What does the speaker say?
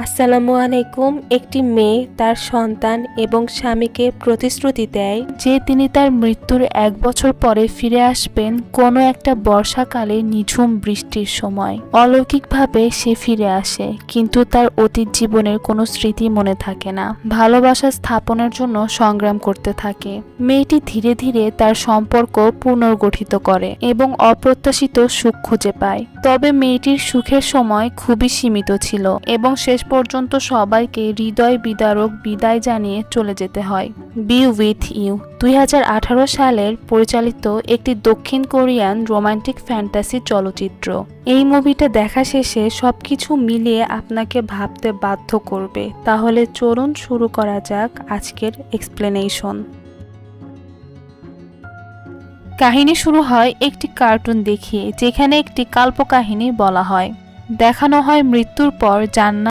আসসালামু আলাইকুম। একটি মেয়ে তার সন্তান এবং স্বামীকে প্রতিশ্রুতি দেয় যে তিনি তার মৃত্যুর 1 বছর পরে ফিরে আসবেন কোনো একটা বর্ষাকালে নিঝুম বৃষ্টির সময়। অলৌকিকভাবে সে ফিরে আসে, কিন্তু তার অতীত জীবনের কোনো স্মৃতি মনে থাকে না। ভালোবাসা স্থাপনের জন্য সংগ্রাম করতে থাকে। মেয়েটি ধীরে ধীরে তার সম্পর্ক পুনর্গঠিত করে এবং অপ্রত্যাশিত সুখ খুঁজে পায়। তবে মেয়েটির সুখের সময় খুবই সীমিত ছিল এবং শেষ পর্যন্ত সবাইকে হৃদয় বিদারক বিদায় জানিয়ে চলে যেতে হয়। বি উইথ ইউ 2018 সালের পরিচালিত একটি দক্ষিণ কোরিয়ান রোমান্টিক ফ্যান্টাসি চলচ্চিত্র। এই মুভিটা দেখা শেষে সবকিছু মিলিয়ে আপনাকে ভাবতে বাধ্য করবে। তাহলে চলুন শুরু করা যাক আজকের এক্সপ্লেনেশন। কাহিনী শুরু হয় একটি কার্টুন দেখিয়ে, যেখানে একটি কাল্পকাহিনী বলা হয়। দেখানো হয় মৃত্যুর পর জান্নাত